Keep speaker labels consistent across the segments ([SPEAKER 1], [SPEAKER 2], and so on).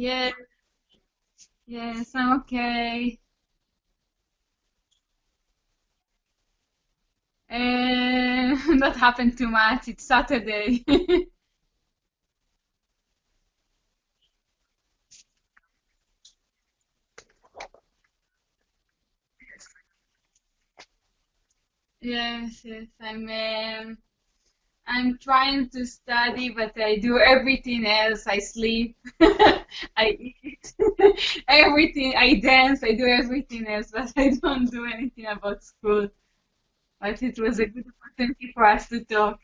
[SPEAKER 1] Yes, yes, I'm okay. Not happened too much. It's Saturday. Yes, yes. I'm trying to study, but I do everything else. I sleep, I eat, everything. I dance. I do everything else, but I don't do anything about school. But it was a good opportunity for us to talk.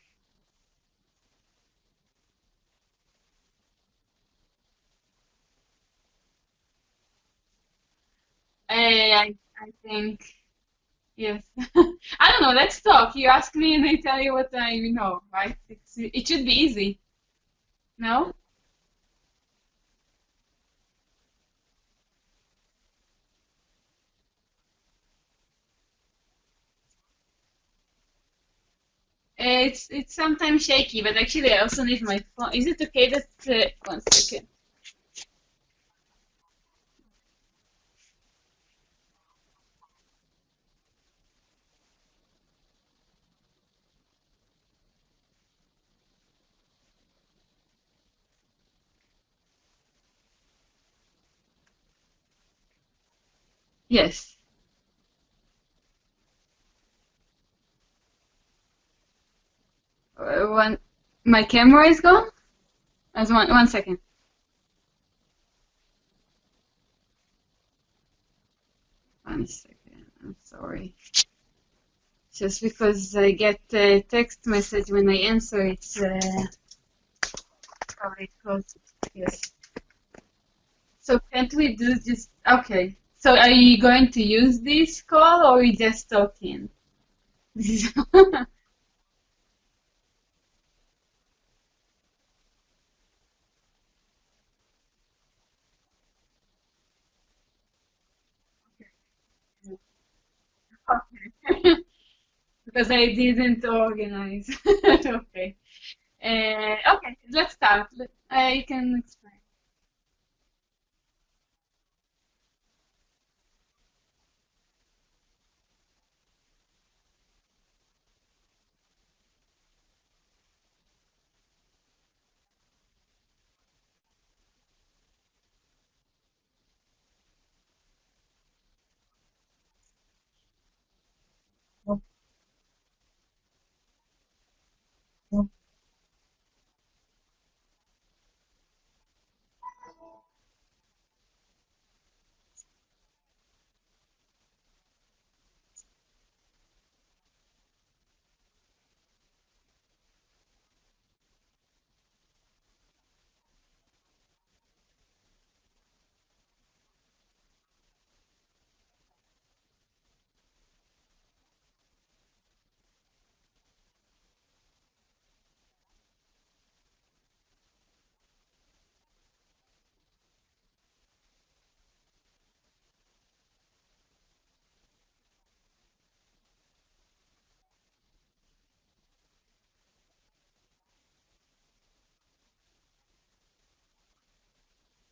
[SPEAKER 1] I think. Yes. I don't know. Let's talk. You ask me and I tell you what I know, right? It should be easy. No? It's sometimes shaky, but actually I also need my phone. Is it okay that one second? Yes. One. My camera is gone. As one second. One second. I'm sorry. Just because I get a text message when I answer, it's how it goes. Yes. So can't we do just okay? So are you going to use this call or are we just talking? Okay. Because I didn't organize. Okay. Okay, let's start. I can explain.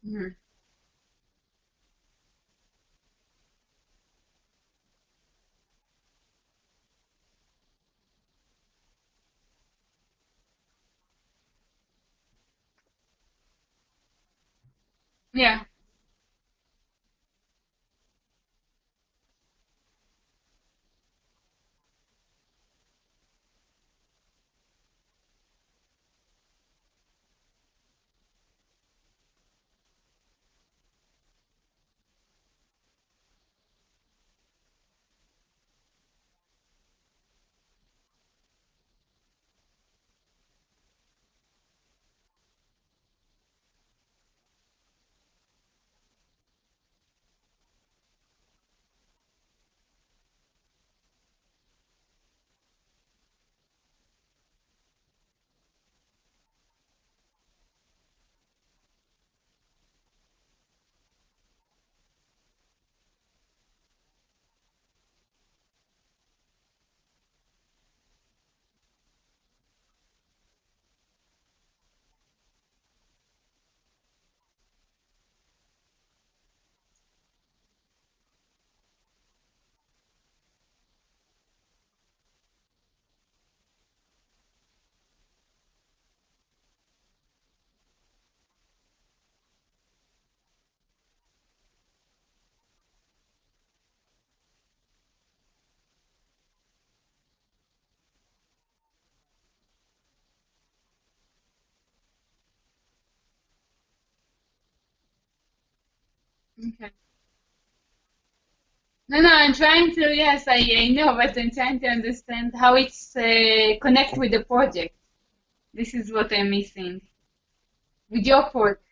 [SPEAKER 1] Mhm. Yeah. Okay. No, no, I'm trying to, yes, I know, but I'm trying to understand how it's connect with the project. This is what I'm missing. With your project.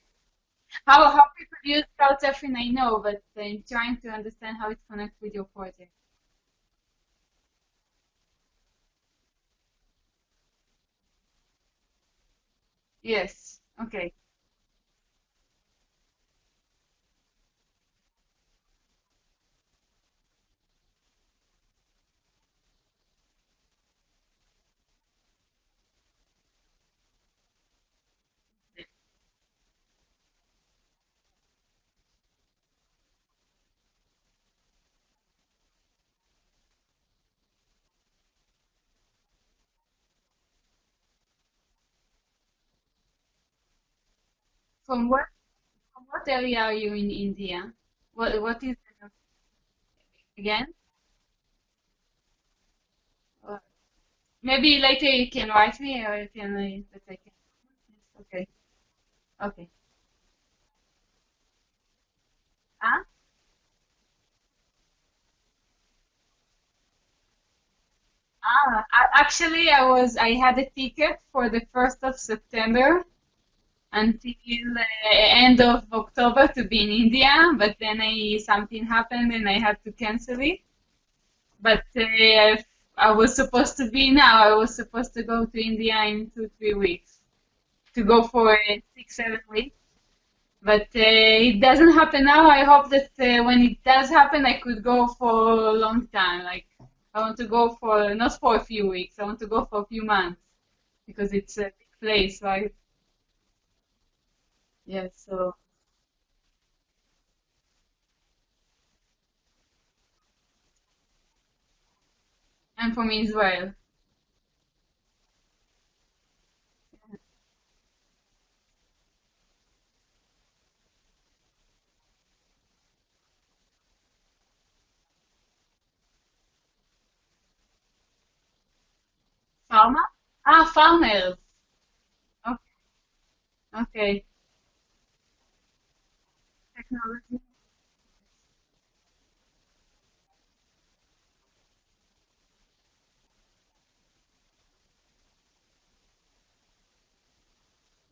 [SPEAKER 1] How people use Couchsurfing, I know, but I'm trying to understand how it connects with your project. Yes. Okay. From what area are you in India? What is again? Uh, Maybe later you can write me or you can that I can. Yes, okay. Okay. Ah, actually, I had a ticket for the 1st of September until end of October to be in India, but then something happened and I had to cancel it. But I was supposed to be now. I was supposed to go to India in 2, 3 weeks to go for 6, 7 weeks. But it doesn't happen now. I hope that when it does happen, I could go for a long time. Like I want to go for not for a few weeks. I want to go for a few months because it's a big place, right? Yeah. So I'm from Israel. Farmer? Ah, farmers. Okay. Okay. Technology.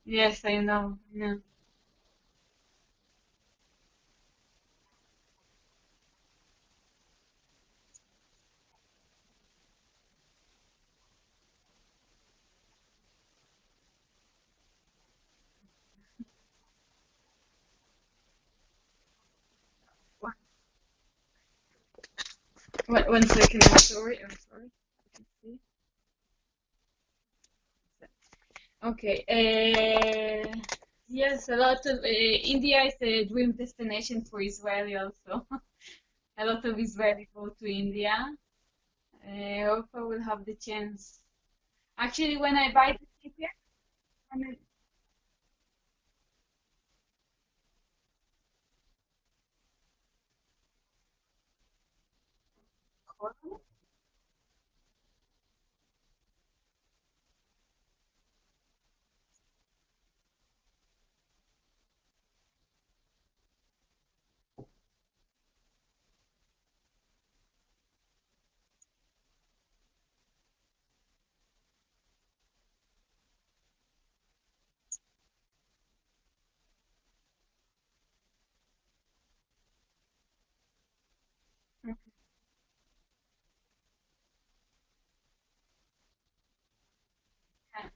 [SPEAKER 1] Yes, I know. Yeah. One second. I'm sorry. I'm sorry. Okay. Yes, a lot of India is a dream destination for Israeli also. A lot of Israeli go to India. I hope I will have the chance. Actually, when I buy the ticket, when I,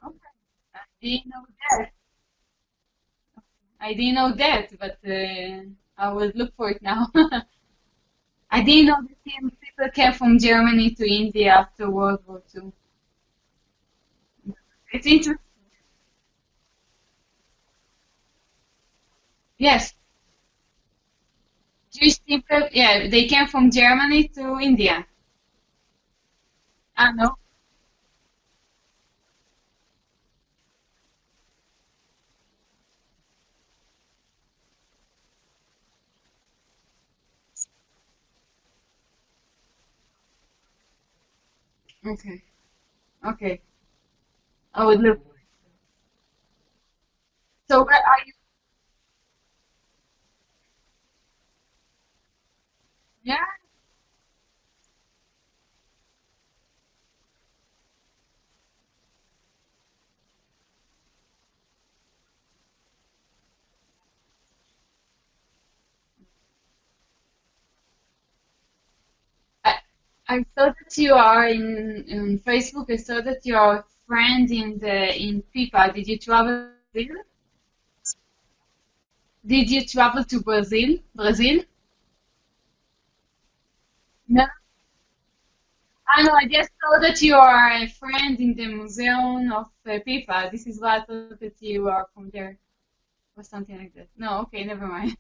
[SPEAKER 1] okay, I didn't know that. I didn't know that, but I will look for it now. I didn't know that people came from Germany to India after World War II. It's interesting. Yes, Jewish people, yeah, they came from Germany to India. Ah, no? Okay, okay. I would look. So, where are you? I saw that you are in Facebook. I saw that you are a friend in Pipa. Did you travel to Brazil? Did you travel to Brazil? Brazil? No. I know. I just saw that you are a friend in the museum of Pipa. This is why I thought that you are from there or something like that. No. Okay. Never mind.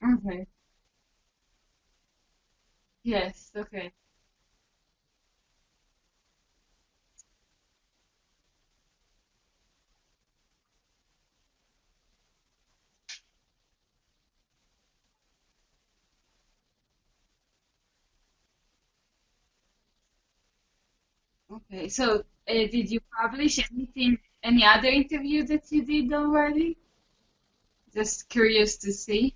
[SPEAKER 1] Okay. Yes. Okay. Okay. So, did you publish anything, any other interview that you did already? Just curious to see.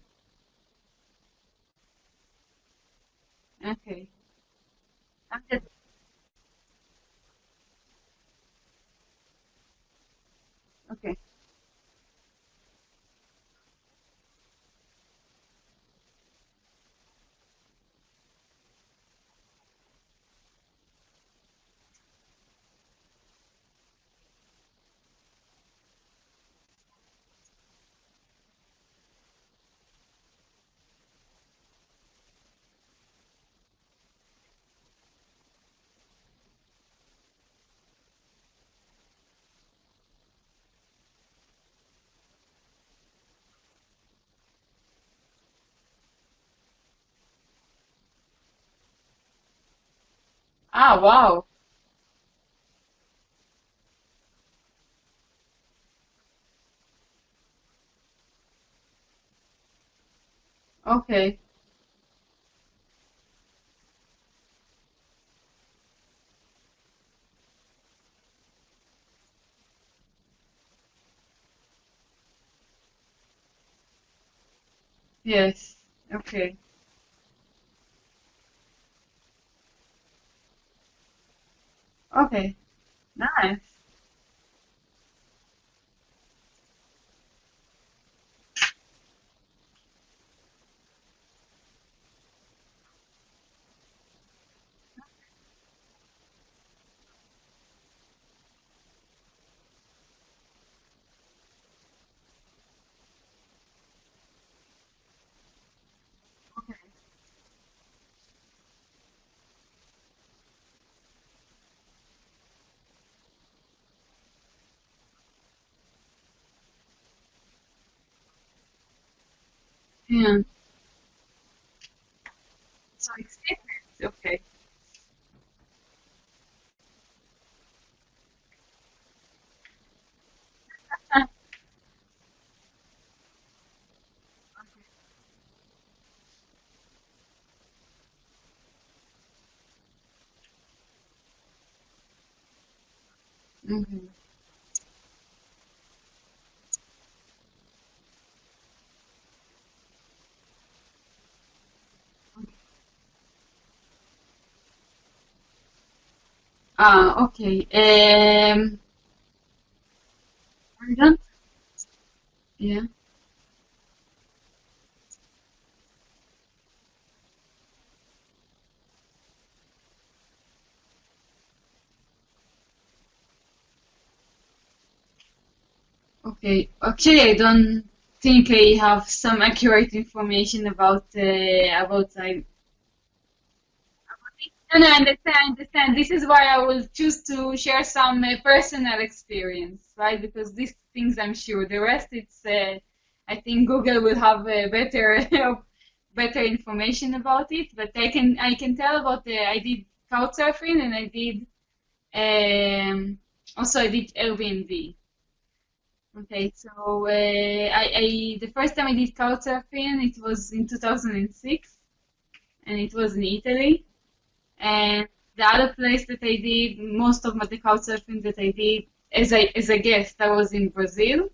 [SPEAKER 1] Okay. Okay. Okay. Ah, wow. Okay. Yes. Okay. Okay. Nice. Yeah. So it's different. Okay. Mhm. Ah, okay. I don't. Yeah. Okay. Actually, I don't think I have some accurate information about no, no, I understand, I understand. This is why I will choose to share some personal experience, right? Because these things I'm sure. The rest, I think Google will have better, better information about it. But I can tell about I did couchsurfing and also I did Airbnb. Okay, so the first time I did couchsurfing, it was in 2006, and it was in Italy. And the other place that I did, most of my the couch surfing that I did as a guest. I was in Brazil,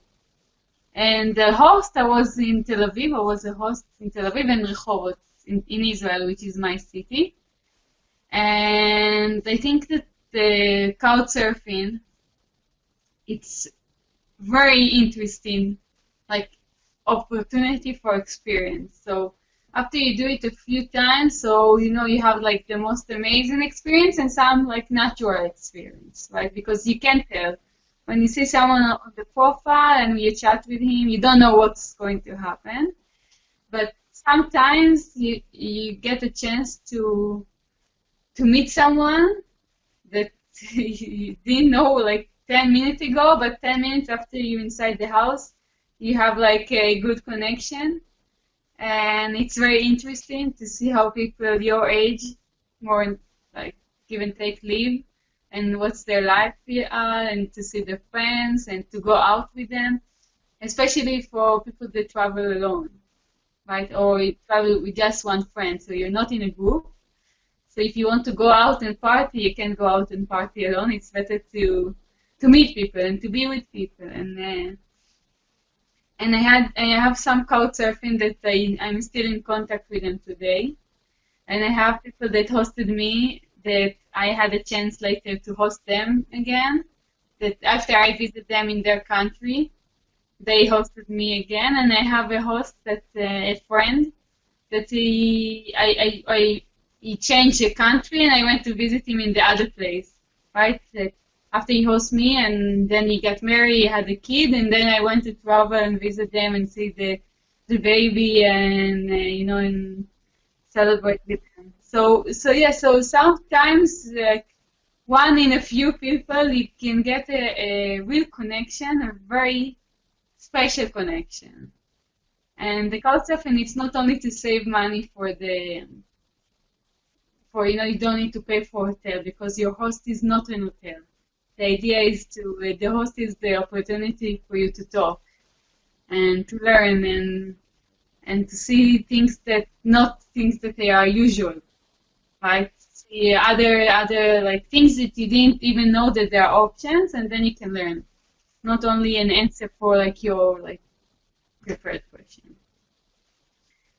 [SPEAKER 1] and the host I was in Tel Aviv. I was a host in Tel Aviv and Rehovot in Israel, which is my city. And I think that the couch surfing, it's very interesting, like opportunity for experience. So after you do it a few times, so you know you have like the most amazing experience and some like natural experience, right? Because you can't tell. When you see someone on the profile and you chat with him, you don't know what's going to happen. But sometimes you get a chance to meet someone that you didn't know like 10 minutes ago, but 10 minutes after you're inside the house, you have like a good connection. And it's very interesting to see how people your age, more like give and take leave, and what's their life and to see their friends and to go out with them, especially for people that travel alone, right? Or you travel with just one friend, so you're not in a group. So if you want to go out and party, you can go out and party alone. It's better to meet people and to be with people. And I have some couch surfing that I'm still in contact with them today. And I have people that hosted me that I had a chance later to host them again. That after I visit them in their country, they hosted me again. And I have a host that a friend that he changed the country and I went to visit him in the other place, right? After he hosted me and then he got married, he had a kid, and then I went to travel and visit them and see the baby and you know, and celebrate with them. So yeah, so sometimes like one in a few people you can get a real connection, a very special connection. And the couch surfing, it's not only to save money you know, you don't need to pay for hotel because your host is not an hotel. The idea is the host is the opportunity for you to talk and to learn and to see things that they are usual, right? See other like things that you didn't even know that there are options, and then you can learn. Not only an answer for like your like preferred question.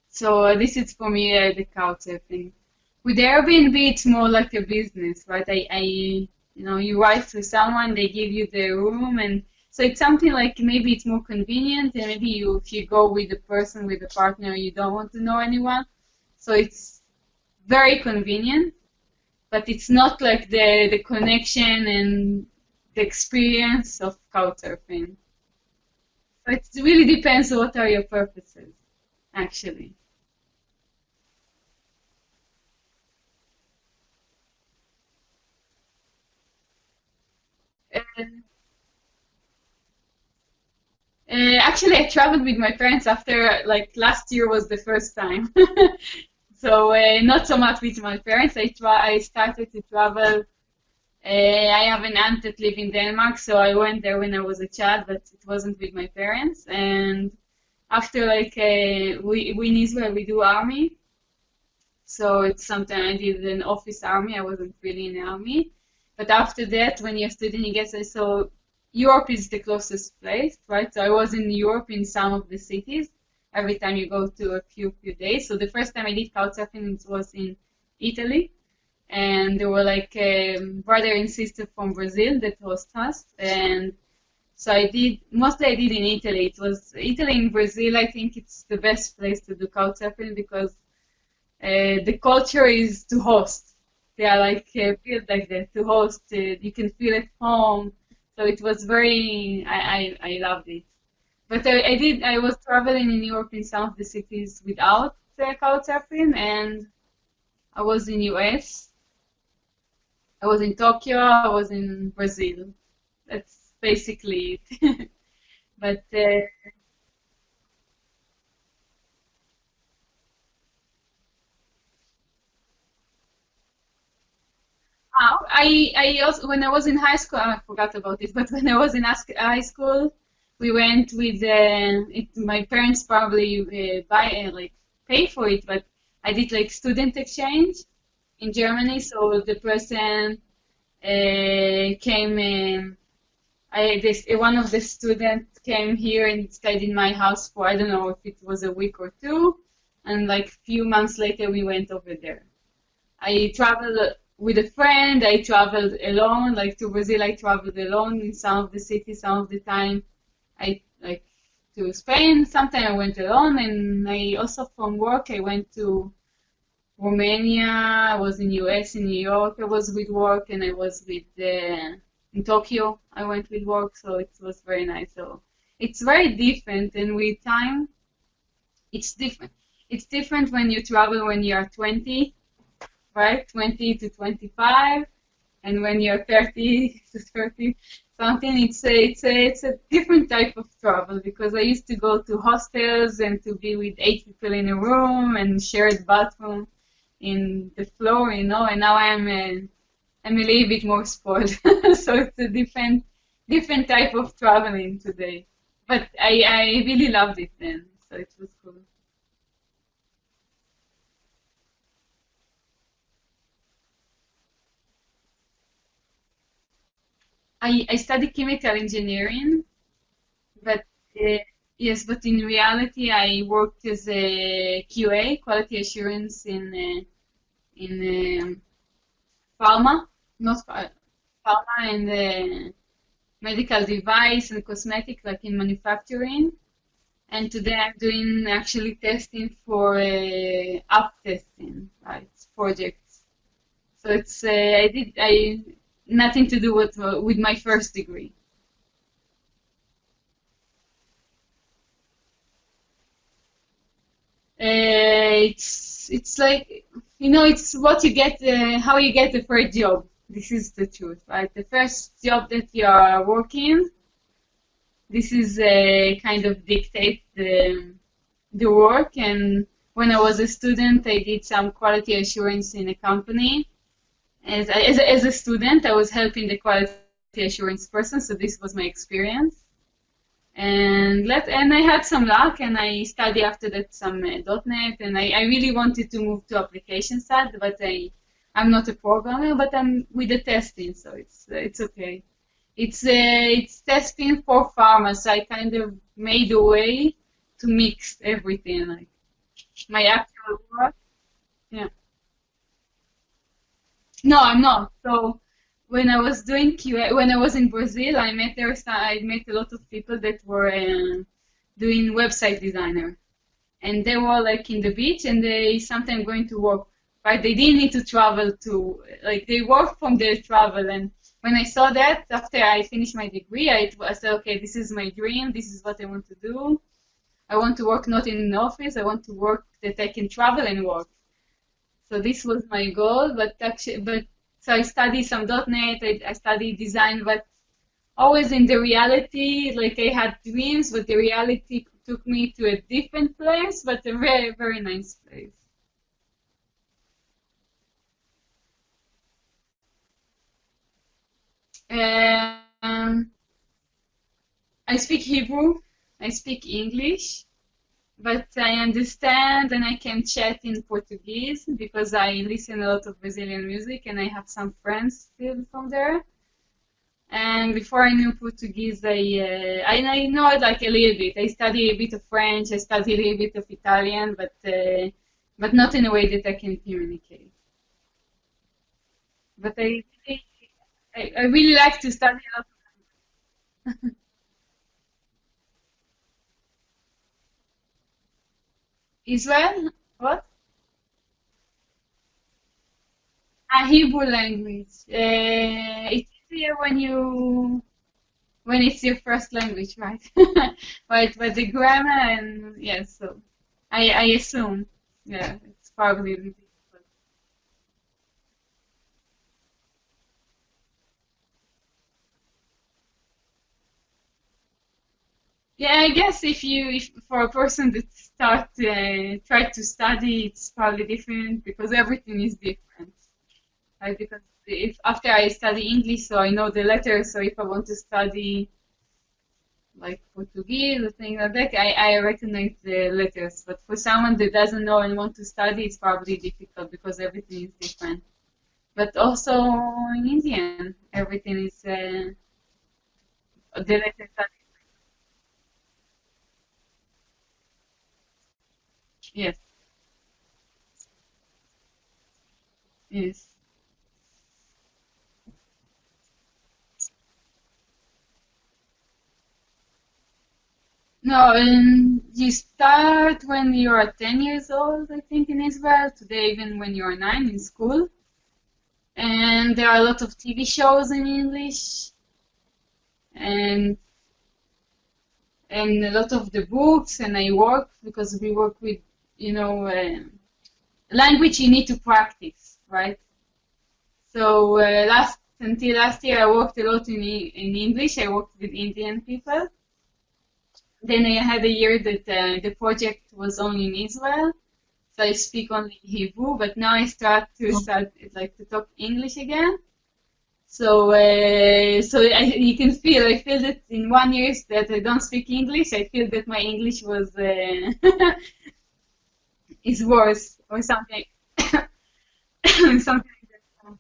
[SPEAKER 1] So this is for me the couch surfing. With Airbnb, it's more like a business, right? You know, you write to someone, they give you the room, and so it's something like maybe it's more convenient, and maybe if you go with a person, with a partner, you don't want to know anyone, so it's very convenient, but it's not like the connection and the experience of couchsurfing. So it really depends on what are your purposes, actually. Actually, I traveled with my parents after, like, last year was the first time. So, not so much with my parents. I started to travel. I have an aunt that live in Denmark, so I went there when I was a child, but it wasn't with my parents. And after, like, we in Israel, we do army. So it's something I did an office army. I wasn't really in the army. But after that, when you're a student, you get so Europe is the closest place, right? So I was in Europe in some of the cities. Every time you go to a few days. So the first time I did couchsurfing was in Italy, and there were like a brother and sister from Brazil that host us, and so mostly I did in Italy. It was Italy and Brazil. I think it's the best place to do couchsurfing because the culture is to host. They are like built like that to host. You can feel at home. So it was I loved it. But I was traveling in Europe in some of the cities without couchsurfing, and I was in US, I was in Tokyo, I was in Brazil. That's basically it. But I also, when I was in high school, I forgot about it, but when I was in high school, we went with my parents probably buy like pay for it, but I did like student exchange in Germany, so the person came. one of the students came here and stayed in my house for, I don't know if it was a week or two, and like a few months later we went over there. I traveled with a friend, I traveled alone, like to Brazil I traveled alone in some of the cities, some of the time I like to Spain, sometimes I went alone, and I also from work I went to Romania, I was in US, in New York, I was with work, and I was with in Tokyo, I went with work, so it was very nice. So it's very different, and with time, it's different. It's different when you travel when you are 20, right? 20 to 25, and when you're 30 to 30 something, it's a different type of travel because I used to go to hostels and to be with 8 people in a room and shared bathroom in the floor, and now I'm a little bit more spoiled, so it's a different type of traveling today. But I really loved it then, so it was cool. I study chemical engineering, but uh, yes, but in reality, I worked as a QA, quality assurance in pharma, not pharma, and medical device and cosmetic, like in manufacturing. And today I'm doing actually testing for app testing, right? Projects. So it's I nothing to do with my first degree. It's like it's what you get, how you get the first job. This is the truth, right? The first job that you are working, this is kind of dictate the work. And when I was a student, I did some quality assurance in a company. As a student, I was helping the quality assurance person, so this was my experience. And I had some luck, and I studied after that some .NET, and I really wanted to move to application side, but I'm not a programmer, but I'm with the testing, so it's okay. It's testing for farmers, so I kind of made a way to mix everything, like my actual work. Yeah. No, I'm not. So when I was doing QA, when I was in Brazil, I met a lot of people that were doing website designer, and they were like in the beach, and they sometimes going to work, right? They didn't need to travel to, like they work from their travel. And when I saw that after I finished my degree, I said, okay, this is my dream. This is what I want to do. I want to work not in an office. I want to work that I can travel and work. So this was my goal, but so I studied some .NET, I studied design, but always in the reality, like I had dreams, but the reality took me to a different place, but a very, very nice place. Um, I speak Hebrew, I speak English, but I understand and I can chat in Portuguese because I listen a lot of Brazilian music and I have some friends still from there. And before I knew Portuguese, I know it like a little bit. I study a bit of French, I study a little bit of Italian, but not in a way that I can communicate. But I really like to study a lot of Israel. What? Hebrew language. It's easier when it's your first language, right? But the grammar and yes, so I assume, yeah, it's probably really difficult. Yeah, I guess if for a person that try to study, it's probably different because everything is different, right? Because if after I study English, so I know the letters, so if I want to study like Portuguese or things like that, I recognize the letters. But for someone that doesn't know and want to study, it's probably difficult because everything is different. But also in Indian, everything is the latest study. Yes, yes. No, and you start when you are 10 years old, I think, in Israel. Today, even when you are 9 in school. And there are a lot of TV shows in English, and a lot of the books. And I work because we work with, you know, language you need to practice, right? So last until last year, I worked a lot in English. I worked with Indian people. Then I had a year that the project was only in Israel, so I speak only Hebrew. But now I start like to talk English again. So you can feel. I feel that in 1 year that I don't speak English, I feel that my English was is worse or something, something like that.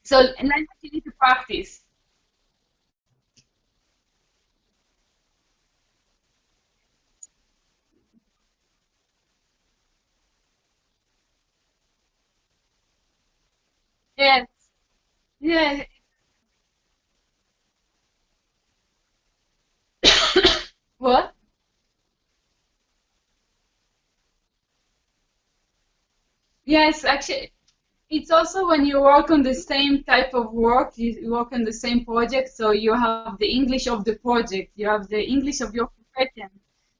[SPEAKER 1] So language you need to practice. Yes, yeah. What? Yes, actually, it's also when you work on the same type of work, you work on the same project, so you have the English of the project, you have the English of your profession.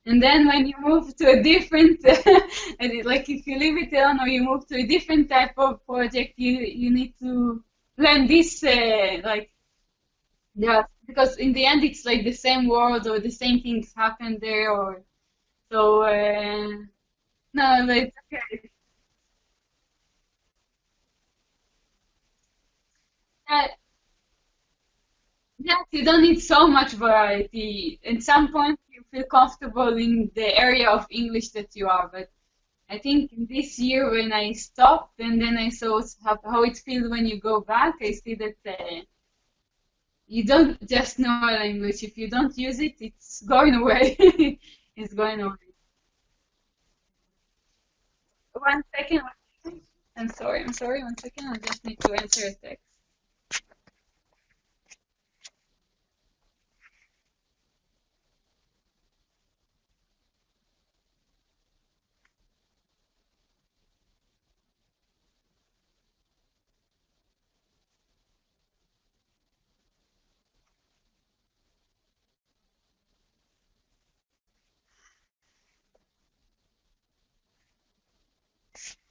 [SPEAKER 1] And then when you move to a different, like if you leave it alone or you move to a different type of project, you need to learn this, like, yeah, because in the end it's like the same words or the same things happen there, or so. No, but it's okay. Uh, Yes, you don't need so much variety. At some point, you feel comfortable in the area of English that you are. But I think in this year, when I stopped and then I saw how it feels when you go back, I see that you don't just know a language. If you don't use it, it's going away. It's going away. 1 second. 1 second. I'm sorry. I'm sorry. 1 second. I just need to answer a text.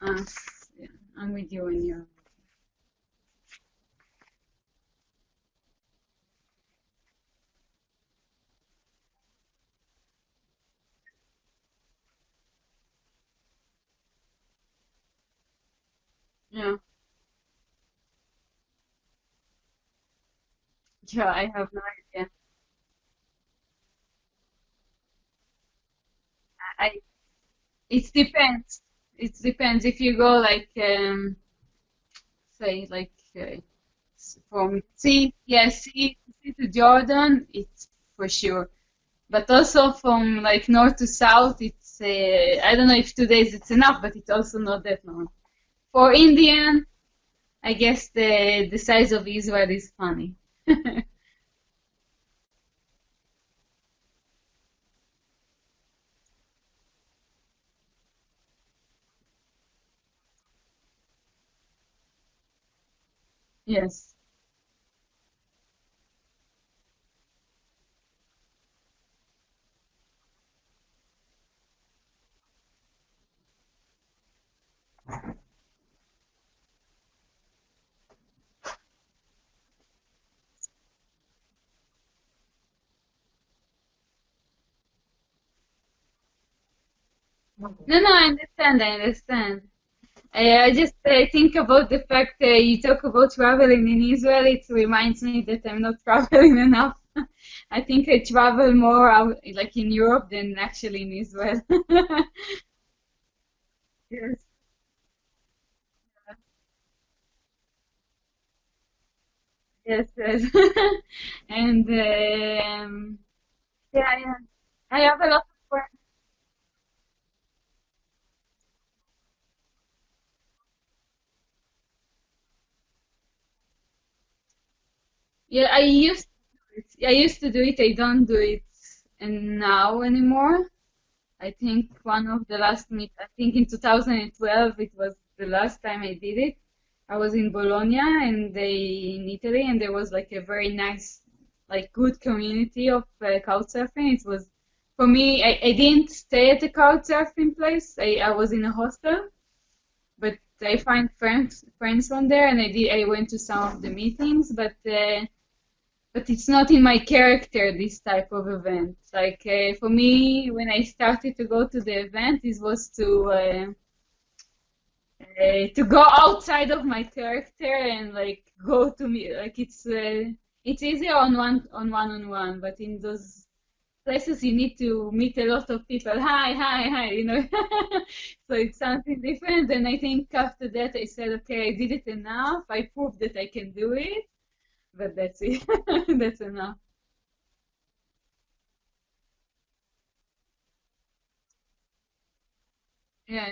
[SPEAKER 1] Uh, yeah, I'm with you when you're. Yeah. Yeah, I have no idea. I It depends. It depends. If you go like say like from sea to Jordan, it's for sure. But also from like north to south, it's I don't know if 2 days it's enough, but it's also not that long. For Indian, I guess the size of Israel is funny. Yes. No, no, I understand. I understand. I just think about the fact you talk about traveling in Israel. It reminds me that I'm not traveling enough. I think I travel more out, like in Europe than actually in Israel. Yes. Yes, yes. And yeah, yeah. I have a lot of friends. Yeah, I used to do it. I don't do it and now anymore. I think one of the last meet, I think in 2012, it was the last time I did it. I was in Bologna and in Italy, and there was like a very nice, like good community of couchsurfing. It was, for me, I didn't stay at the couchsurfing place. I was in a hostel, but I find friends on there, and I went to some of the meetings, but it's not in my character, this type of event. Like for me, when I started to go to the event, it was to go outside of my character and like go to me. Like it's easier on one, but in those places you need to meet a lot of people. Hi, hi, hi. So it's something different. And I think after that I said, okay, I did it enough. I proved that I can do it, but that's it. That's enough. Yeah.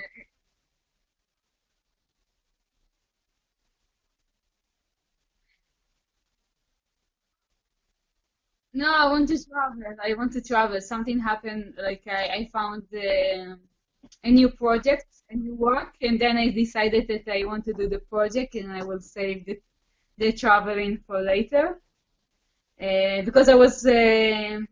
[SPEAKER 1] No, I want to travel. I want to travel. Something happened, like I found a new project, a new work, and then I decided that I want to do the project and I will save the traveling for later. Because I was, okay,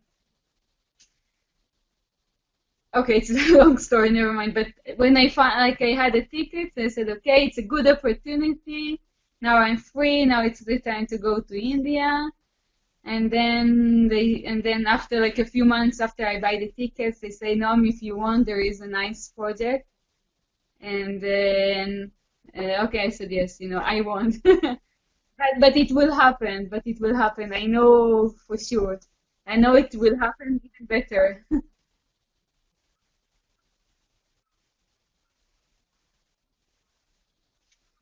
[SPEAKER 1] it's a long story, never mind. But when I found, like, I had a ticket, I said, okay, it's a good opportunity. Now I'm free. Now it's the time to go to India. And then after like a few months after I buy the tickets, they say, no, if you want, there is a nice project. And then, okay, I said yes, I want. But it will happen. But it will happen. I know for sure. I know it will happen even better.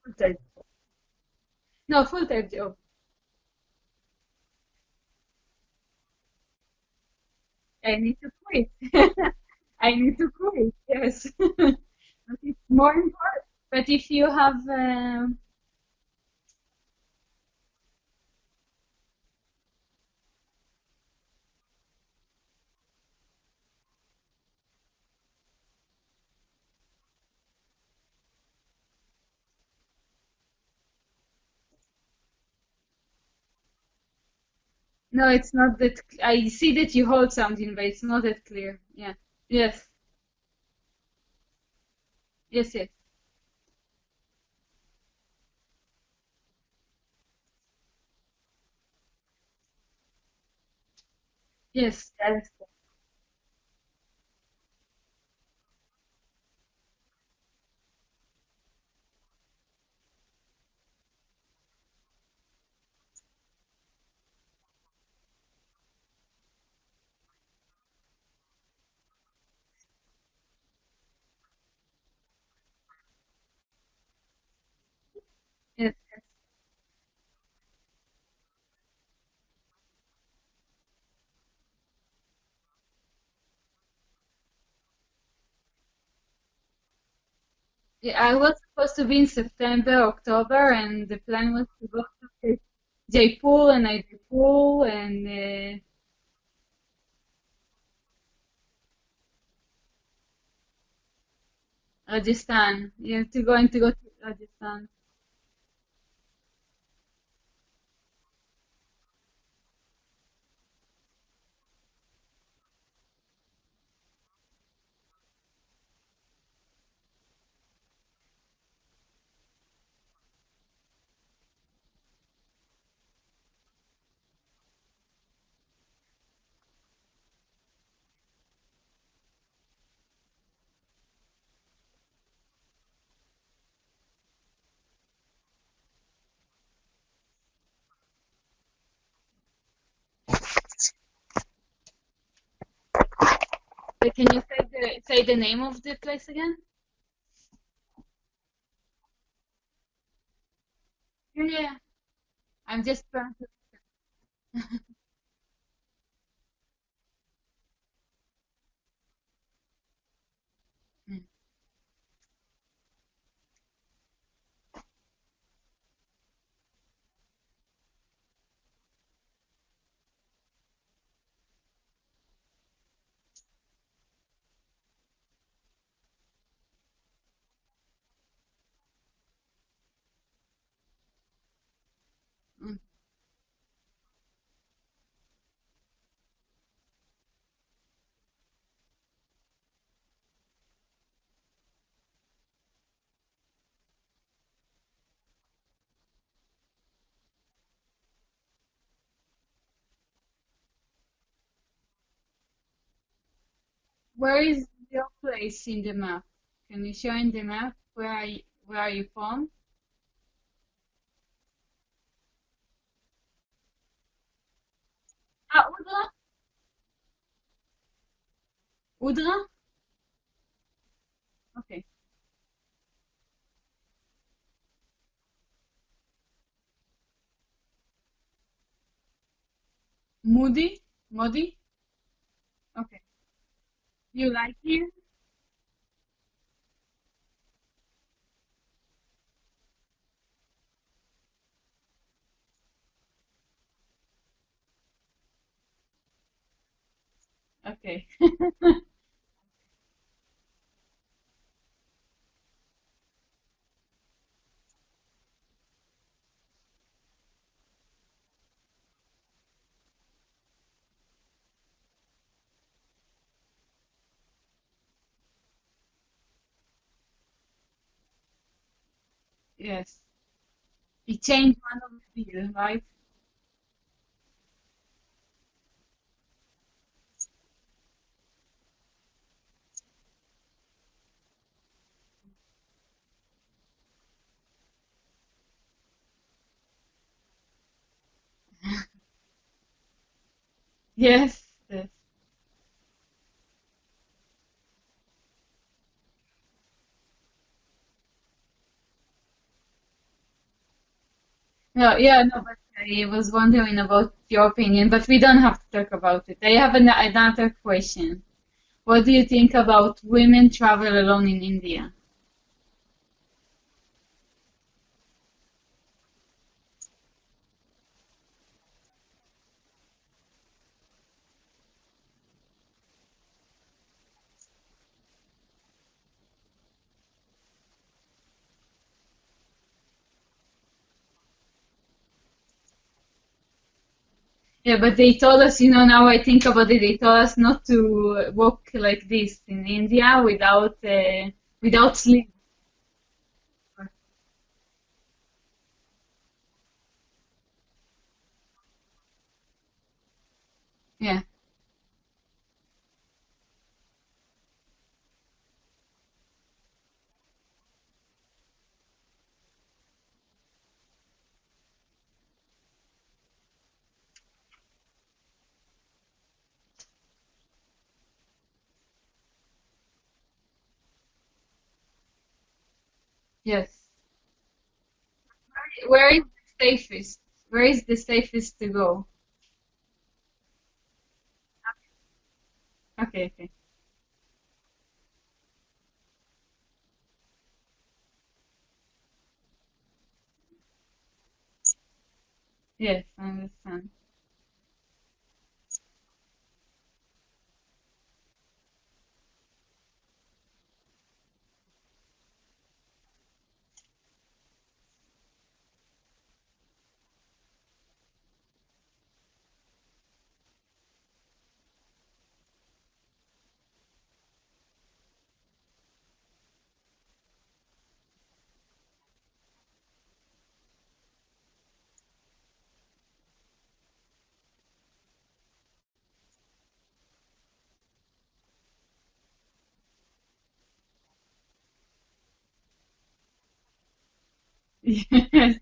[SPEAKER 1] Full-time. No, full-time job. I need to quit. I need to quit. Yes. But it's more important. But if you have, no, it's not that. I see that you hold something, but it's not that clear. Yeah. Yes. Yes. Yes. Yes. Yes. Yes. Yeah, I was supposed to be in September, October, and the plan was to go to Jaipur and Udaipur and Rajasthan. Yeah, to go to Rajasthan. But can you say the name of the place again? Yeah. Yeah. I'm just trying to. Mm, mm. Where is your place in the map? Can you show in the map where are you from? Ah, Udra? Udra? Okay. Moody? Modi? Okay. You like here? Okay. Yes. He changed one of the wheel, right? Yes. Yes. No, yeah, no, but I was wondering about your opinion, but we don't have to talk about it. I have another question. What do you think about women travel alone in India? Yeah, but they told us, now I think about it, they told us not to walk like this in India without sleep. Yeah, yes. Where is the safest? Where is the safest to go? Okay, okay. Yes, I understand. Yes,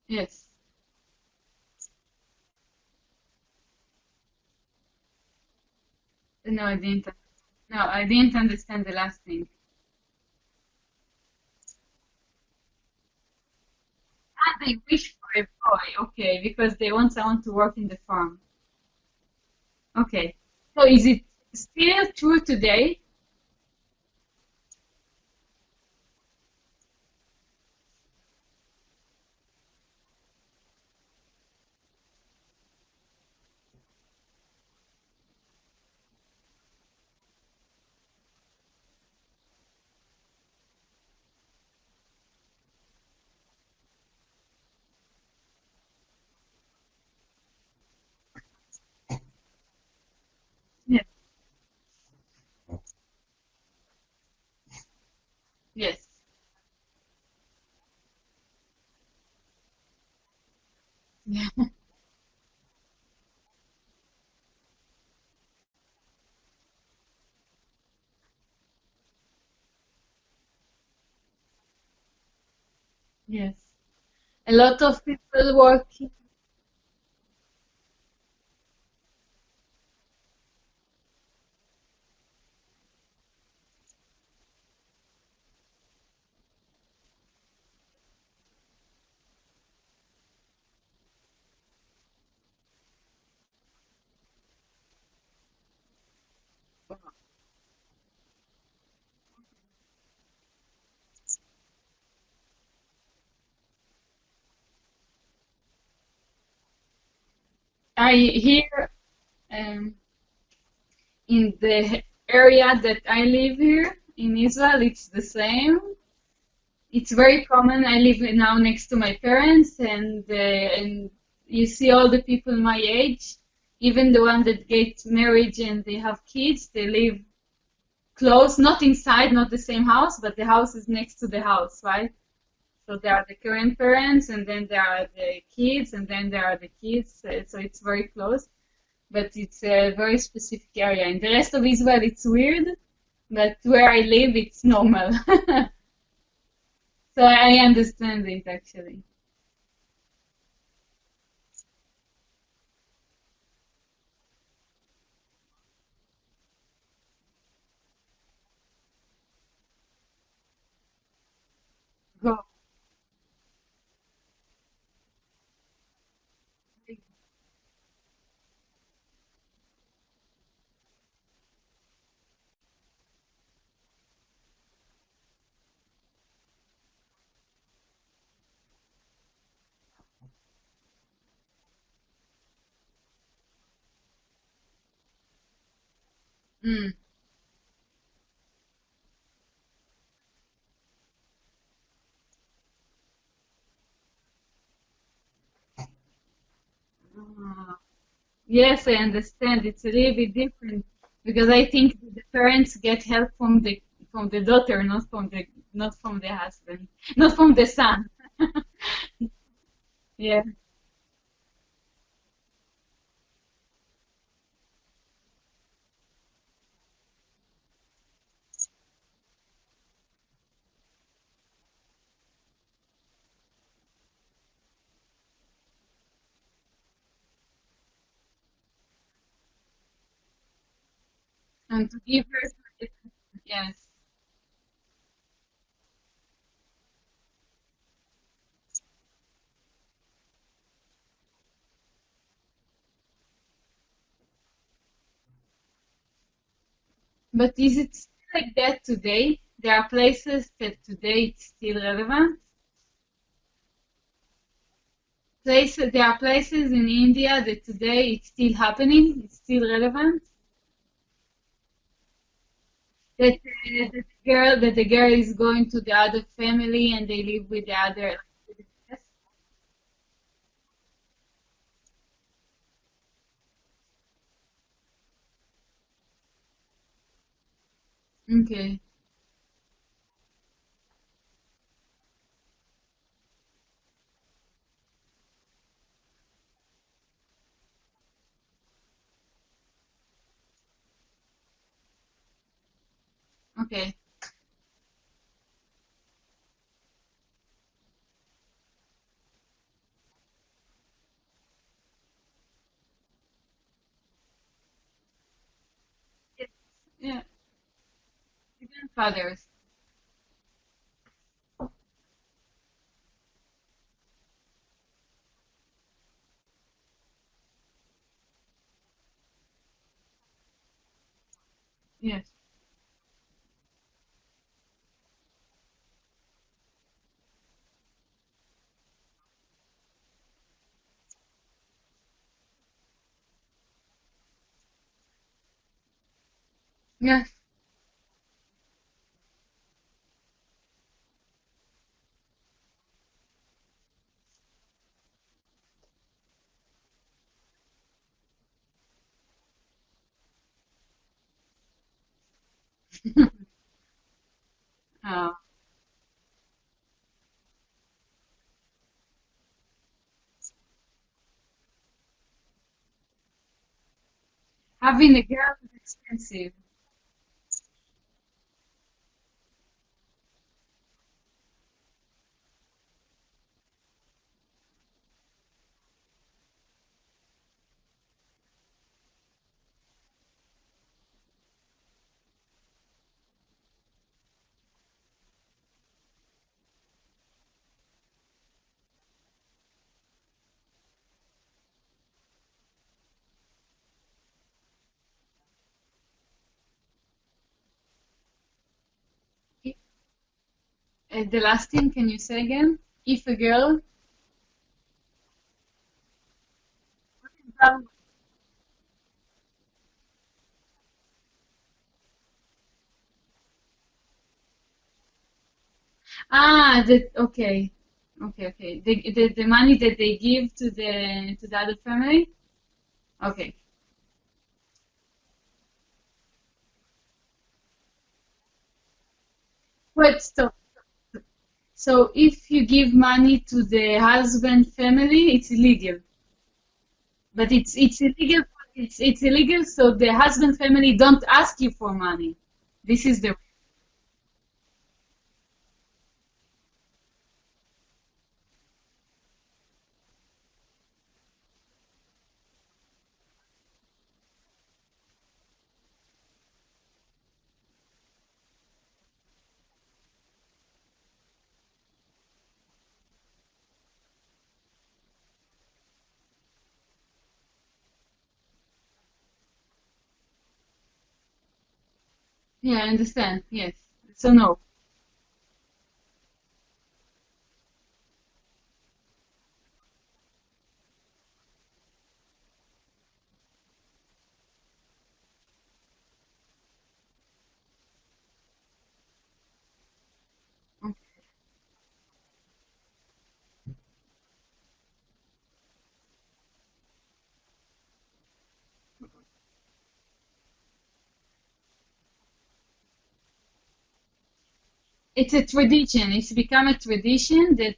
[SPEAKER 1] Yes. No, I didn't. No, I didn't understand the last thing. Ah, they wish for a boy. Okay, because they want someone to work in the farm. Okay. So is it still true today? Yes. Yes. Yeah. Yes. A lot of people working. I hear um, in the area that I live here in Israel, it's the same. It's very common. I live now next to my parents, and you see all the people my age, even the one that get married and they have kids, they live close, not inside, not the same house, but the house is next to the house, right? So there are the current parents, and then there are the kids, and then there are the kids. So it's very close, but it's a very specific area. In the rest of Israel, it's weird, but where I live, it's normal. So I understand it actually. Go. Mm. Ah. Yes, I understand. It's a little bit different because I think the parents get help from the daughter, not from the husband, not from the son. Yeah. And to give her, yes. But is it still like that today? There are places that today it's still relevant. There are places in India that today it's still happening. It's still relevant. That the girl is going to the other family and they live with the other. Yes? Okay. Okay. Grandfathers. Yes. Yes. Uh, Having a girl is expensive. The last thing, can you say again? If a girl. Ah, that okay, okay. The money that they give to the other family. Okay. Wait, stop. So if you give money to the husband family, it's illegal. But it's illegal. It's illegal. So the husband family don't ask you for money. This is the yeah. I understand. Yes. So no. It's a tradition. It's become a tradition that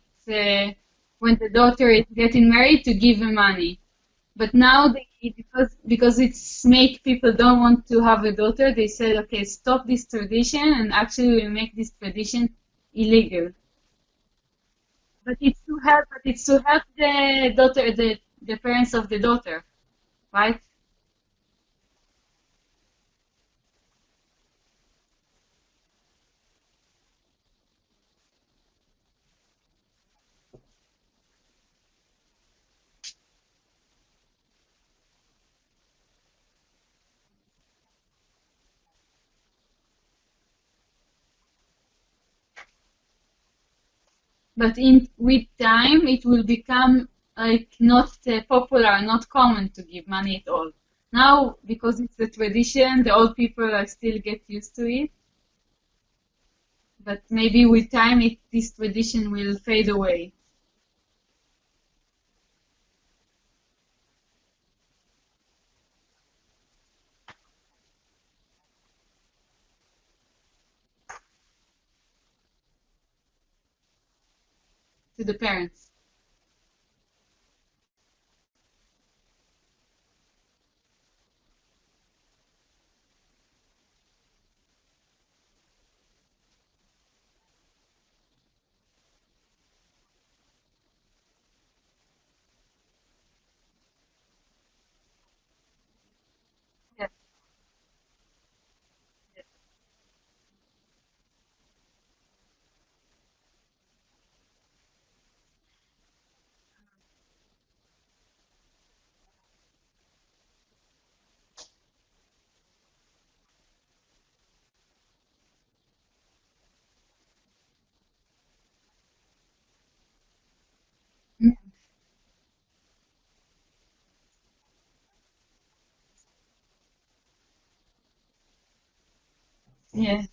[SPEAKER 1] when the daughter is getting married to give her money. But now because it's make people don't want to have a daughter, they said, okay, stop this tradition and actually we make this tradition illegal. But it's to help the daughter, the parents of the daughter, right? But in with time, it will become like not popular, not common to give money at all. Now, because it's a tradition, the old people are still get used to it. But maybe with time, this tradition will fade away to the parents. Yes, Yes.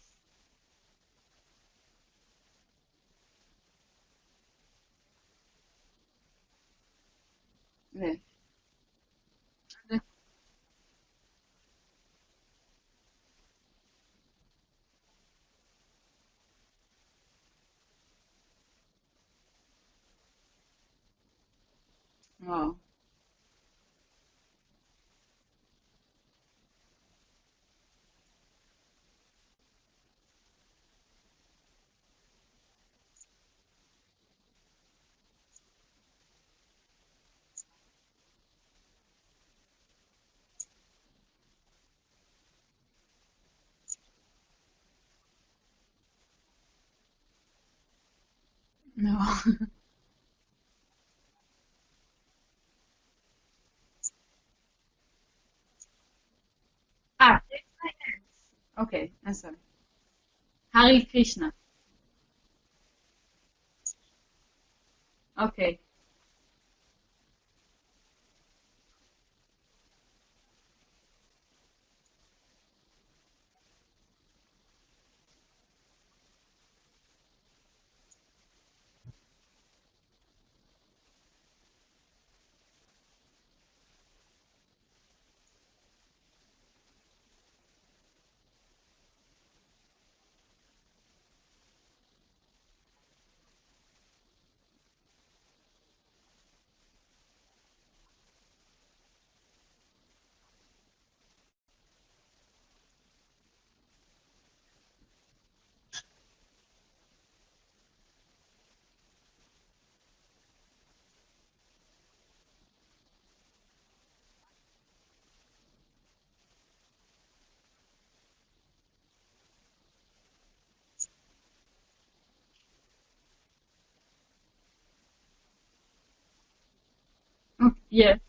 [SPEAKER 1] Yes. Wow. No. Ah, okay, I'm sorry. Hari Krishna. Okay. Yes,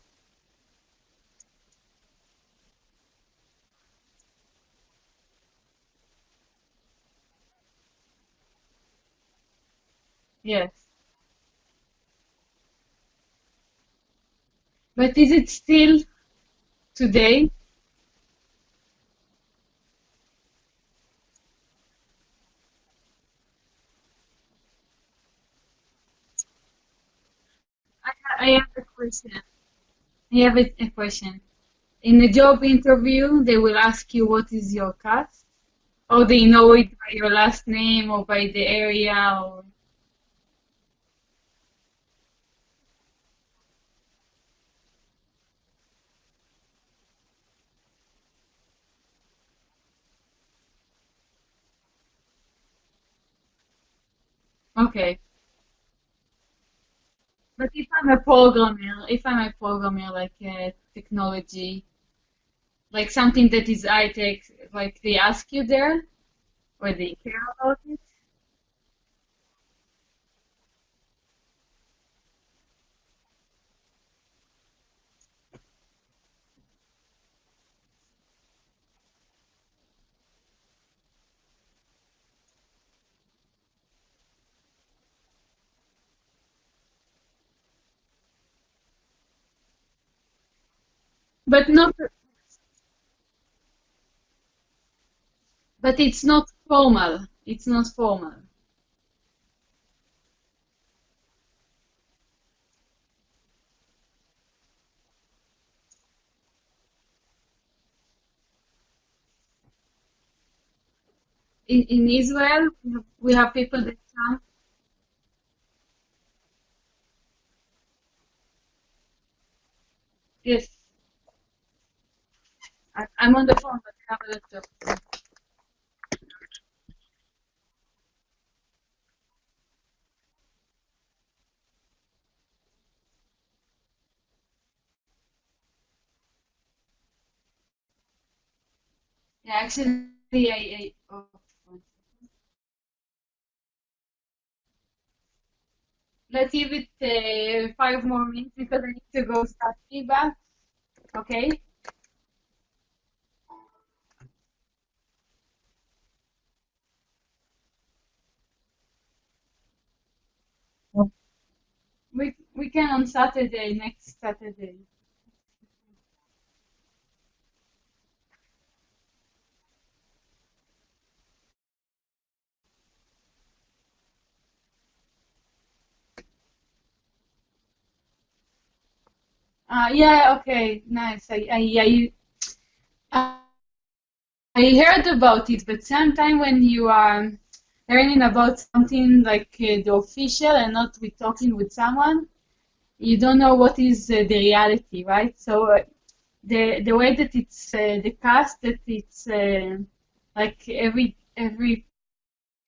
[SPEAKER 1] yes. But is it still today? I have a question. I have a question. In a job interview, they will ask you what is your caste, or they know it by your last name or by the area or okay. But if I'm a programmer like technology, like something that is high tech, like they ask you there or they care about it. But not, but it's not formal. It's not formal. In Israel, we have people that come. Yes, I'm on the phone, but I have a laptop. Yeah, actually, oh, let's give it 5 more minutes because I need to go start feedback. Okay? We can on Saturday, next Saturday. Yeah, okay, nice. I I heard about it, but sometimes when you are learning about something like the official and not with talking with someone, you don't know what is the reality, right? So the way that it's the cast that it's like every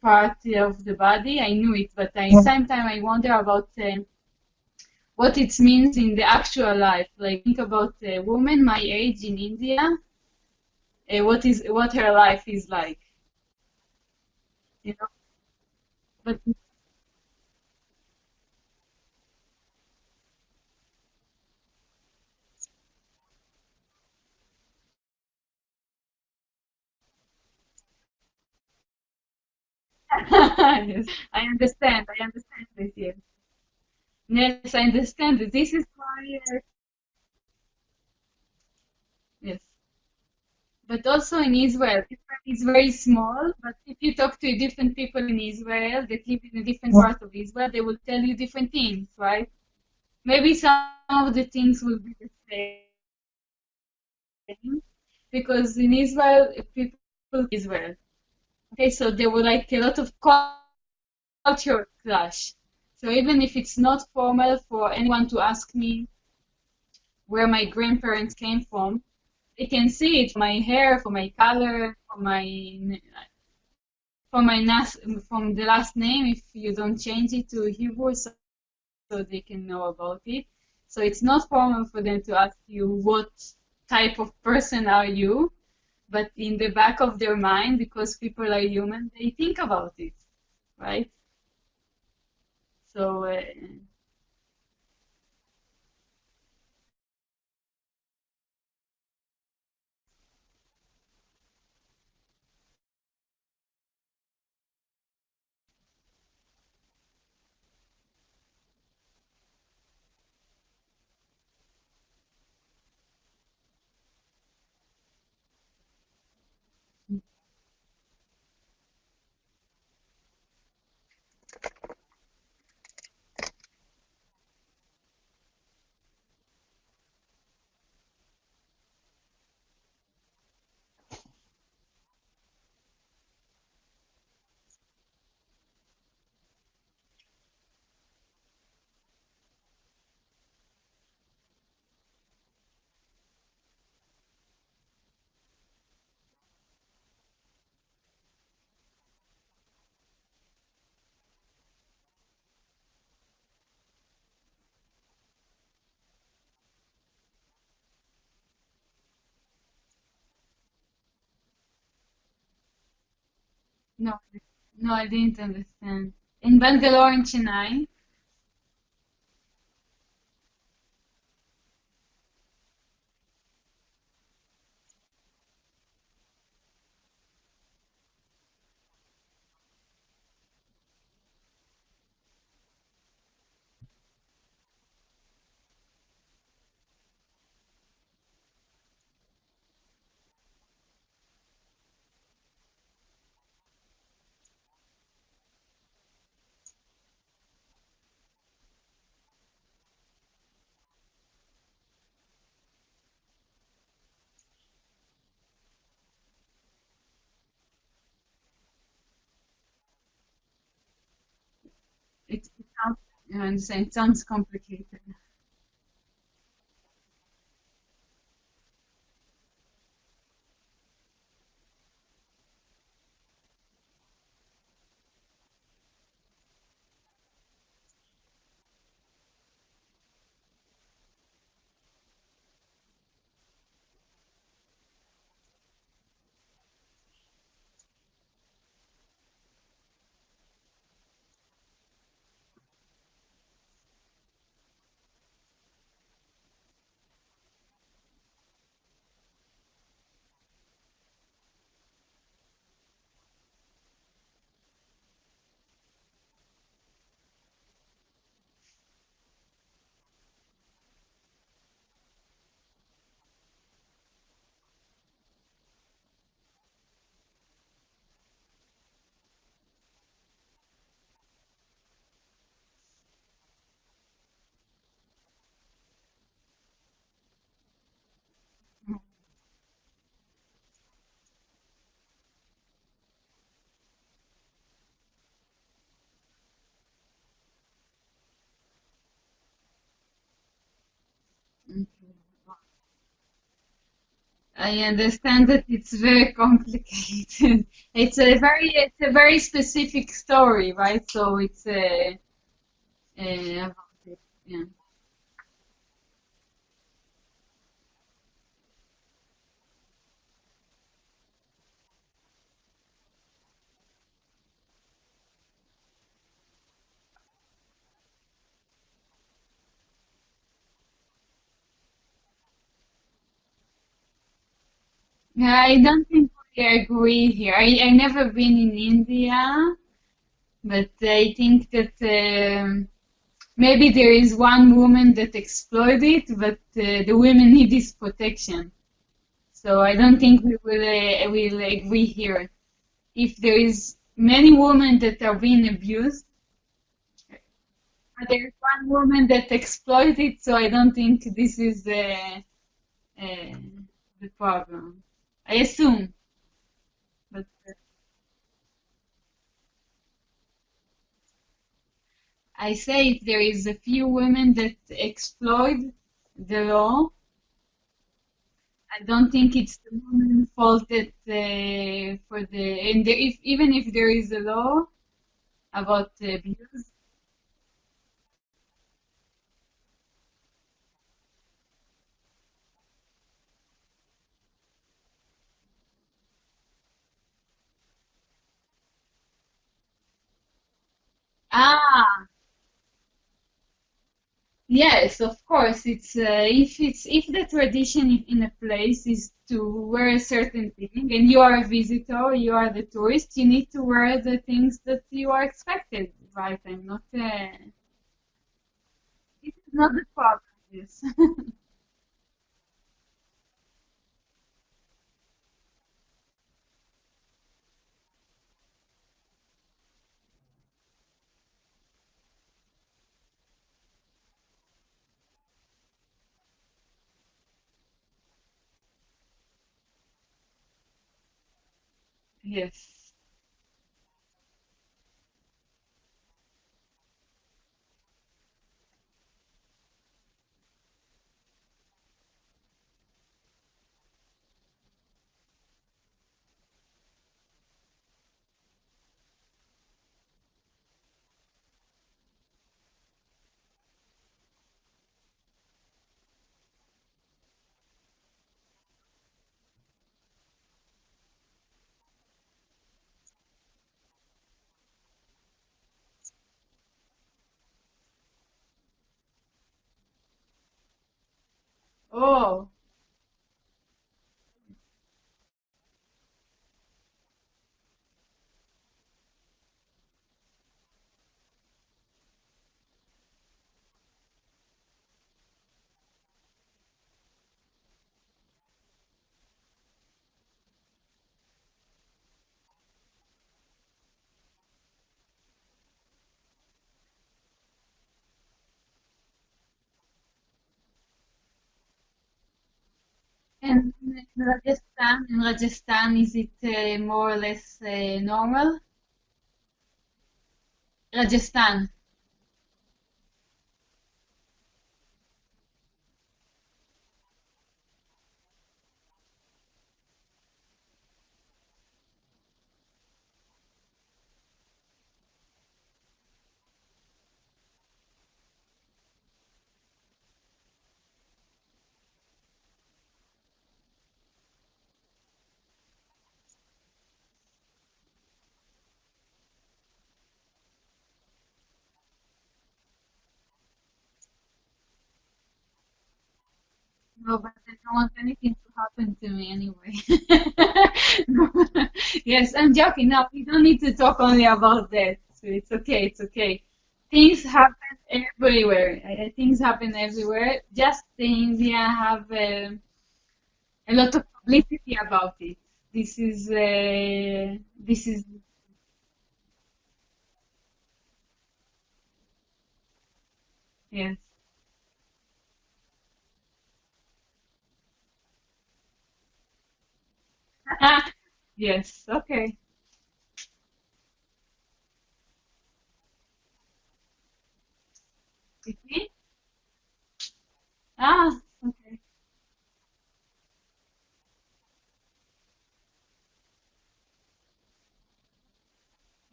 [SPEAKER 1] part of the body, I knew it, but I sometimes I wonder about what it means in the actual life. Like think about a woman my age in India, what her life is like, you know. But yes, I understand this. Yes, yes, I understand this. This is why. Yes. But also in Israel, Israel is very small. But if you talk to different people in Israel that live in a different part of Israel, they will tell you different things, right? Maybe some of the things will be the same because in Israel, people Israel. Okay, so there were like a lot of culture clash. So even if it's not formal for anyone to ask me where my grandparents came from, they can see it from my hair, from my color, from the last name if you don't change it to Hebrew so they can know about it. So it's not formal for them to ask you what type of person are you, but in the back of their mind, because people are human, they think about it, right? So no, no, I didn't understand. In Bangalore and Chennai, it sounds, I understand, it sounds complicated. I understand that it's very complicated. It's a very specific story, right? So it's about it. Yeah. Yeah, I don't think we agree here. I never been in India, but I think that maybe there is one woman that exploited it, but the women need this protection. So I don't think we will agree here. If there is many women that are being abused, but there is one woman that exploited it, so I don't think this is uh, the problem. I assume, but I say if there is a few women that exploit the law, I don't think it's the woman's fault that for the and there, if even if there is a law about abuse. Ah, yes, of course. If the tradition in a place is to wear a certain thing, and you are a visitor, you are the tourist, you need to wear the things that you are expected, right? I'm not. This is not the problem. Yes. Yes. Oh, and in Rajasthan, is it more or less normal? Rajasthan. No, but I don't want anything to happen to me anyway. Yes, I'm joking. No, we don't need to talk only about that. So it's okay. It's okay. Things happen everywhere. Things happen everywhere. Just India have a lot of publicity about it. This is yes. Yes. Okay. Okay. Ah. Okay.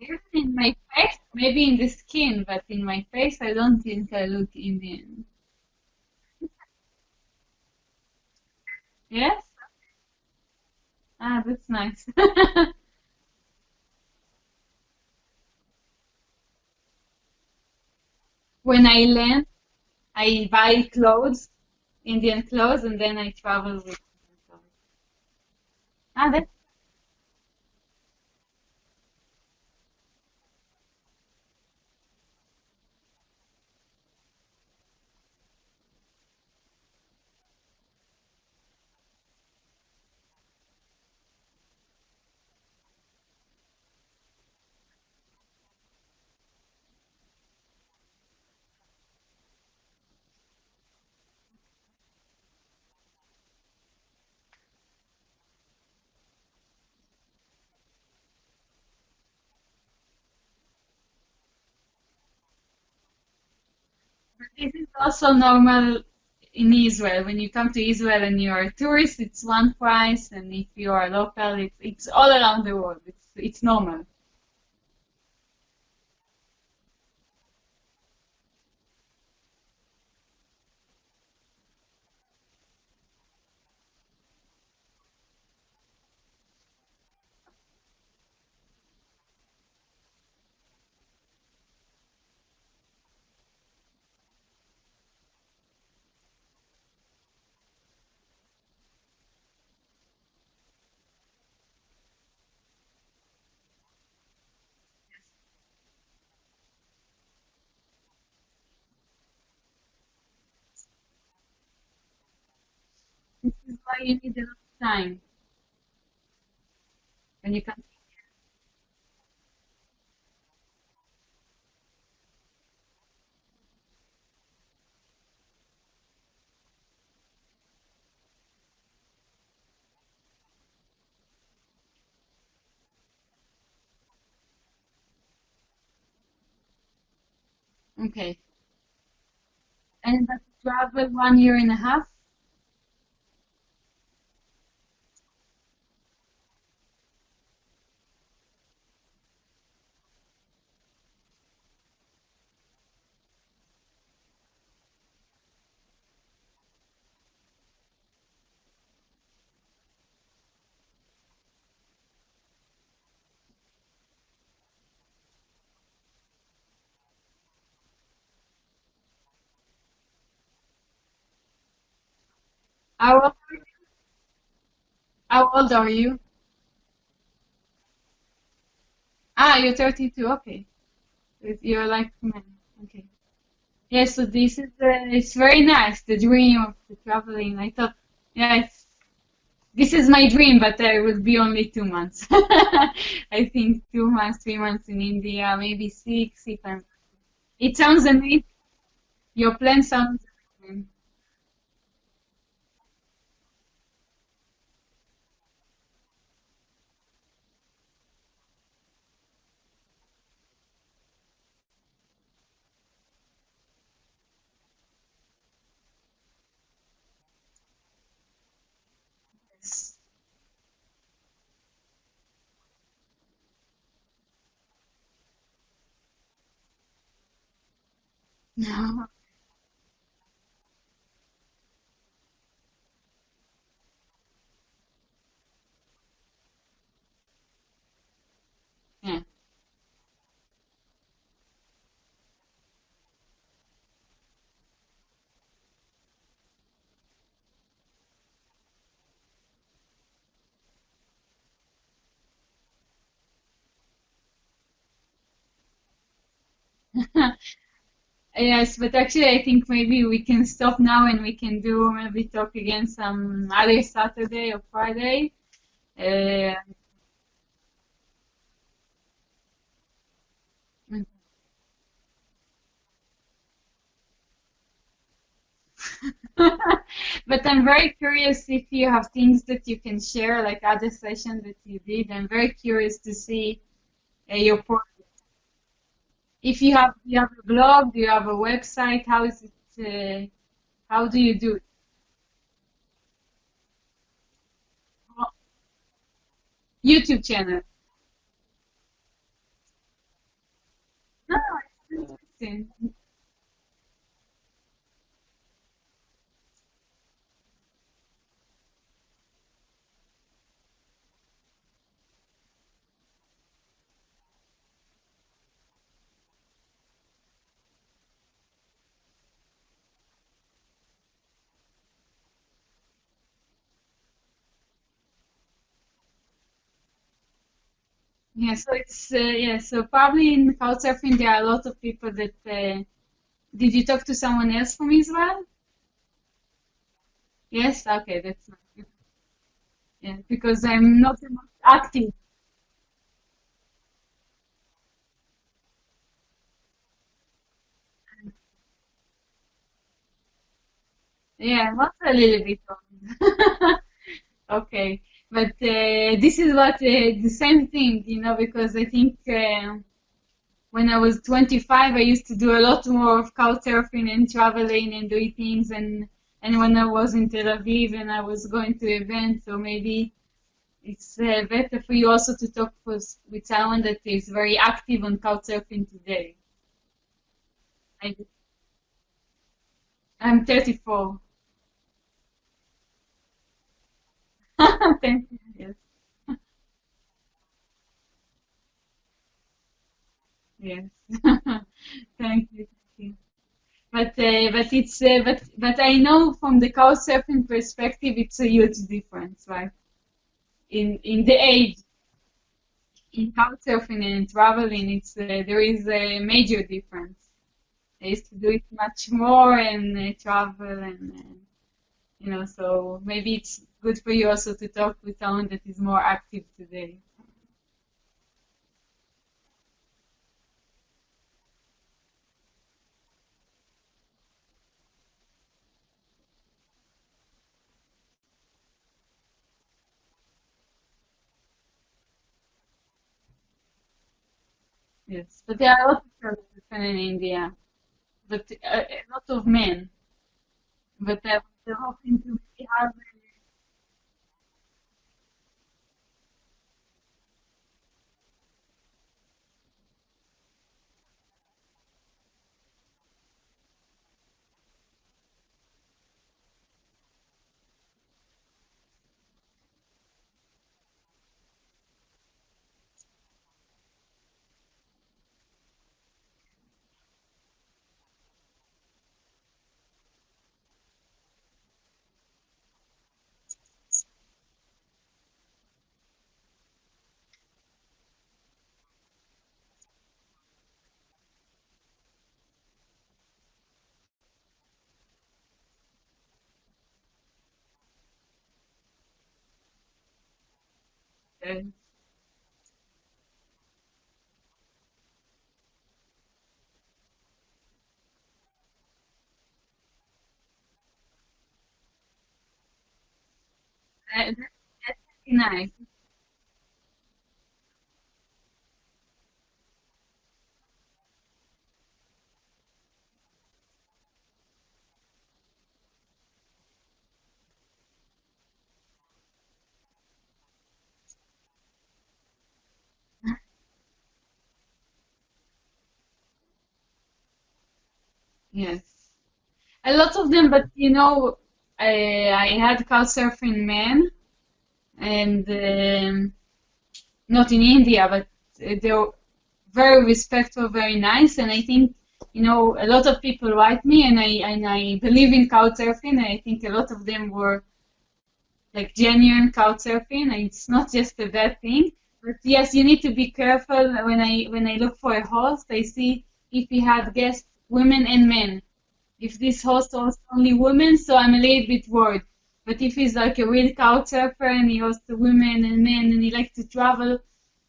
[SPEAKER 1] Even in my face, maybe in the skin, but in my face, I don't think I look Indian. Yes? Ah, that's nice. When I land, I buy clothes, Indian clothes, and then I travel with Indian clothes. Ah, that's This is also normal in Israel. When you come to Israel and you're a tourist, it's one price, and if you are local, it's all around the world. It's normal. This is why you need a lot of time when you come. Okay. And but to travel 1 year and a half. How old, how old are you? Ah, you're 32. Okay. You're like me. Okay. Yeah, so this is it's very nice, the dream of the traveling. I thought, yeah, this is my dream, but it would be only 2 months. I think 2 months, 3 months in India, maybe six if I'm. It sounds amazing. Your plan sounds amazing. Yes. No. Yeah. Yes, but actually, I think maybe we can stop now and we can do maybe talk again some other Saturday or Friday. Uh, But I'm very curious if you have things that you can share, like other sessions that you did. I'm very curious to see your if you have a blog, do you have a website? How is it? How do you do it? Oh, YouTube channel. Yeah, so it's yeah, so probably in Couchsurfing there are a lot of people that did you talk to someone else from Israel? Yes, okay, that's nice. Yeah, because I'm not the most active. Yeah, not a little bit old. Okay, but this is what the same thing, because I think when I was 25, I used to do a lot more of couchsurfing and traveling and doing things, and when I was in Tel Aviv and I was going to events, so maybe it's better for you also to talk with someone that is very active on couchsurfing today. I, I'm 34. Thank you. Yes, yes. Thank you. Thank you. But I know from the couchsurfing perspective, it's a huge difference, right? In the age, in couchsurfing and traveling, there is a major difference. I used to do it much more and travel so maybe it's good for you also to talk with someone that is more active today. Yes, but there are a lot of children in India, but a lot of men. But they're hoping to have. Uh, that's really nice. Yes, a lot of them. But I had couchsurfing men, and not in India, but they're very respectful, very nice, and I think a lot of people write me, and I believe in couchsurfing. I think a lot of them were like genuine couchsurfing, and it's not just a bad thing. But yes, you need to be careful. When I look for a host, I see if he had guests, women and men. If this host hosts only women, so I'm a little bit worried. But if he's like a real couchsurfer and he hosts women and men and he likes to travel,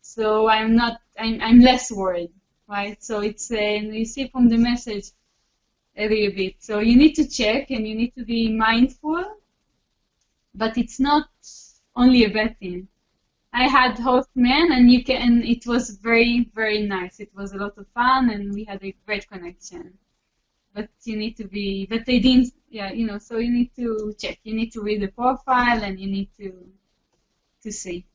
[SPEAKER 1] so I'm not, I'm less worried, right? So it's, you see from the message a little bit. So you need to check and you need to be mindful, but it's not only a bad thing. I had host men and it was very, very nice. It was a lot of fun and we had a great connection. But you need to be, but they didn't, yeah, so you need to check. You need to read the profile and you need to see.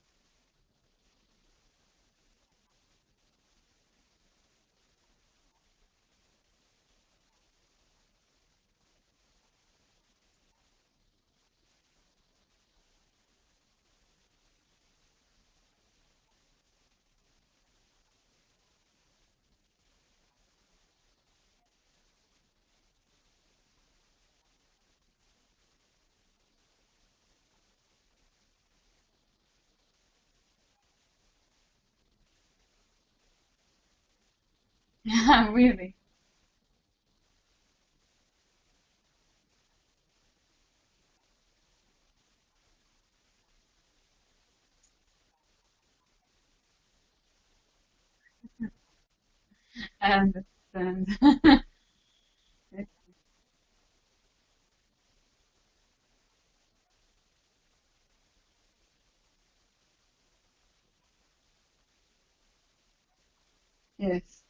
[SPEAKER 1] Really. I understand. Yes.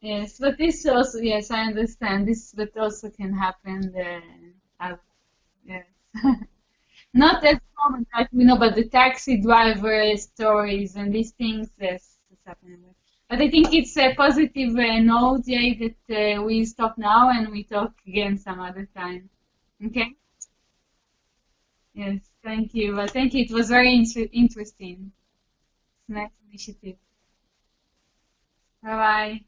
[SPEAKER 1] Yes, but this also, yes, I understand this, but also can happen. Yes, not as common as we know, but the taxi driver stories and these things, yes, it's happening. But I think it's a positive note, yeah, that we stop now and we talk again some other time. Okay? Yes, thank you. Well, thank you. It was very interesting. It's a nice initiative. Bye bye.